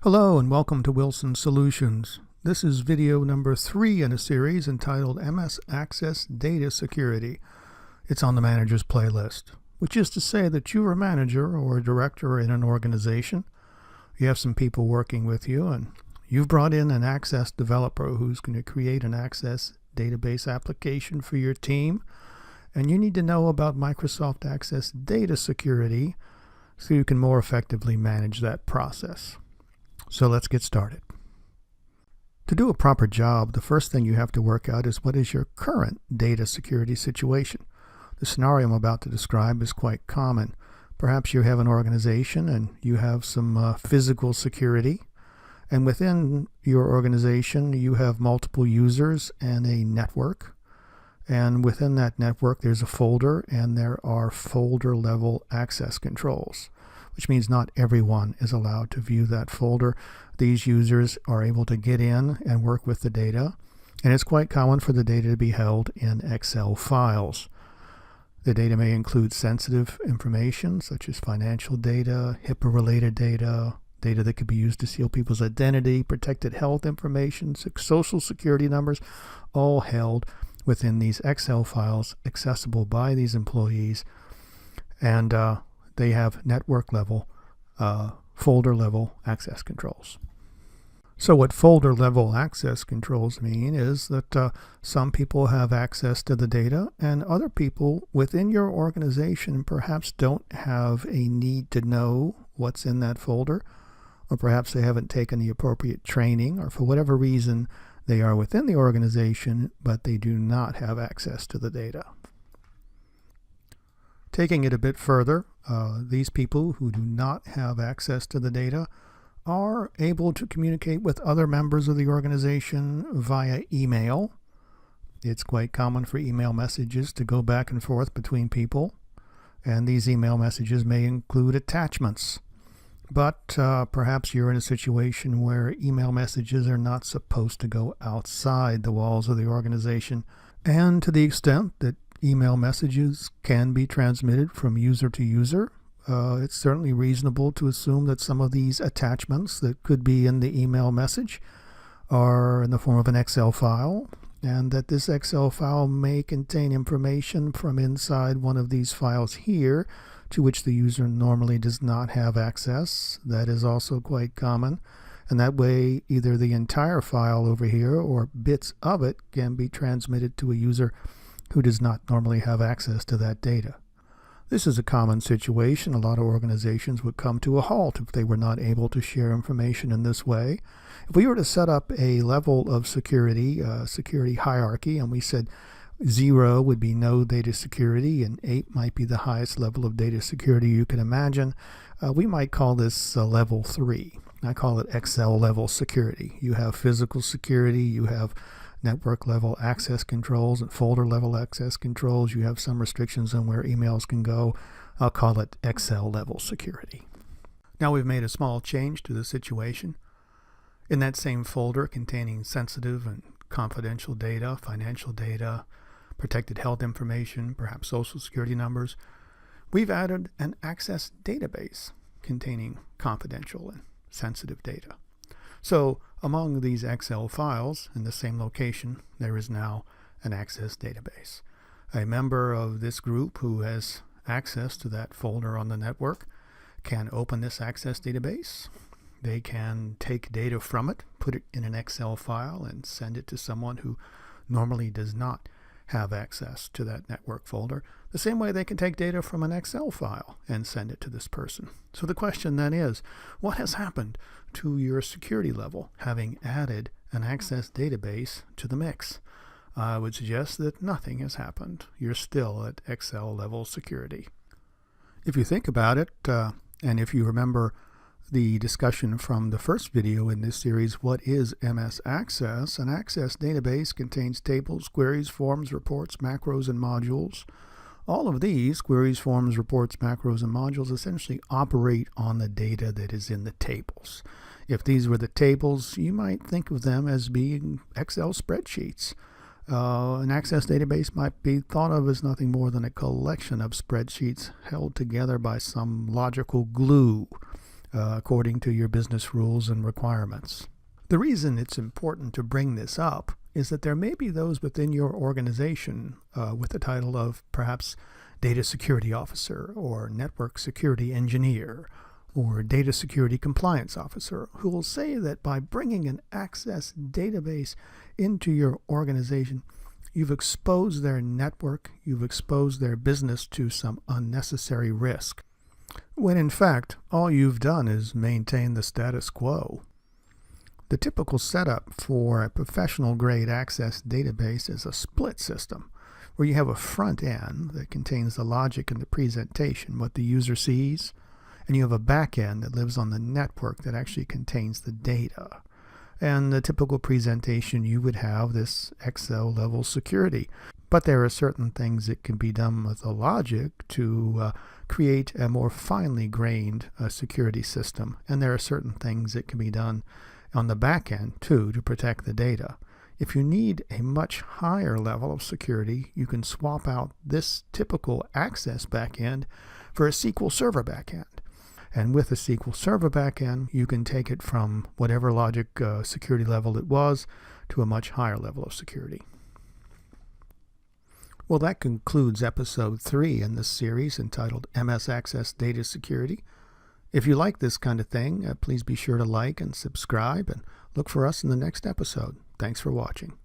Hello and welcome to Wilson Solutions. This is video number 3 in a series entitled MS Access Data Security. It's on the manager's playlist, which is to say that you're a manager or a director in an organization. You have some people working with you and you've brought in an access developer who's going to create an access database application for your team. And you need to know about Microsoft Access Data Security so you can more effectively manage that process. So let's get started. To do a proper job, the first thing you have to work out is what is your current data security situation. The scenario I'm about to describe is quite common. Perhaps you have an organization and you have some physical security, and within your organization you have multiple users and a network, and within that network there's a folder and there are folder level access controls, which means not everyone is allowed to view that folder. These users are able to get in and work with the data, and it's quite common for the data to be held in Excel files. The data may include sensitive information such as financial data, HIPAA-related data, data that could be used to seal people's identity, protected health information, social security numbers, all held within these Excel files accessible by these employees, and they have network level, folder level access controls. So what folder level access controls mean is that some people have access to the data and other people within your organization perhaps don't have a need to know what's in that folder, or perhaps they haven't taken the appropriate training, or for whatever reason they are within the organization but they do not have access to the data. Taking it a bit further, these people who do not have access to the data are able to communicate with other members of the organization via email. It's quite common for email messages to go back and forth between people, and these email messages may include attachments. But perhaps you're in a situation where email messages are not supposed to go outside the walls of the organization, and to the extent that email messages can be transmitted from user to user, it's certainly reasonable to assume that some of these attachments that could be in the email message are in the form of an Excel file, and that this Excel file may contain information from inside one of these files here to which the user normally does not have access. That is also quite common, and that way either the entire file over here or bits of it can be transmitted to a user who does not normally have access to that data. This is a common situation. A lot of organizations would come to a halt if they were not able to share information in this way. If we were to set up a level of security, security hierarchy, and we said 0 would be no data security and 8 might be the highest level of data security you can imagine, we might call this level 3. I call it Excel level security. You have physical security, you have network level access controls and folder level access controls. You have some restrictions on where emails can go. I'll call it Excel level security. Now we've made a small change to the situation. In that same folder containing sensitive and confidential data, financial data, protected health information, perhaps social security numbers, we've added an access database containing confidential and sensitive data. So among these Excel files in the same location, there is now an access database. A member of this group who has access to that folder on the network can open this access database. They can take data from it, put it in an Excel file, and send it to someone who normally does not have access to that network folder. The same way they can take data from an Excel file and send it to this person. So the question then is, what has happened to your security level having added an access database to the mix? I would suggest that nothing has happened. You're still at Excel level security. If you think about it, and if you remember the discussion from the first video in this series, what is MS Access? An access database contains tables, queries, forms, reports, macros, and modules. All of these, queries, forms, reports, macros, and modules, essentially operate on the data that is in the tables. If these were the tables, you might think of them as being Excel spreadsheets. An access database might be thought of as nothing more than a collection of spreadsheets held together by some logical glue. according to your business rules and requirements. The reason it's important to bring this up is that there may be those within your organization with the title of perhaps data security officer or network security engineer or data security compliance officer who will say that by bringing an access database into your organization, you've exposed their network, you've exposed their business to some unnecessary risk, when in fact all you've done is maintain the status quo. The typical setup for a professional-grade access database is a split system, where you have a front end that contains the logic and the presentation, what the user sees, and you have a back end that lives on the network that actually contains the data. And the typical presentation, you would have this Excel level security. But there are certain things that can be done with the logic to create a more finely grained security system. And there are certain things that can be done on the back end too to protect the data. If you need a much higher level of security, you can swap out this typical access backend for a SQL Server backend. And with a SQL Server backend, you can take it from whatever logic security level it was to a much higher level of security. Well, that concludes episode 3 in this series entitled MS Access Data Security. If you like this kind of thing, please be sure to like and subscribe and look for us in the next episode. Thanks for watching.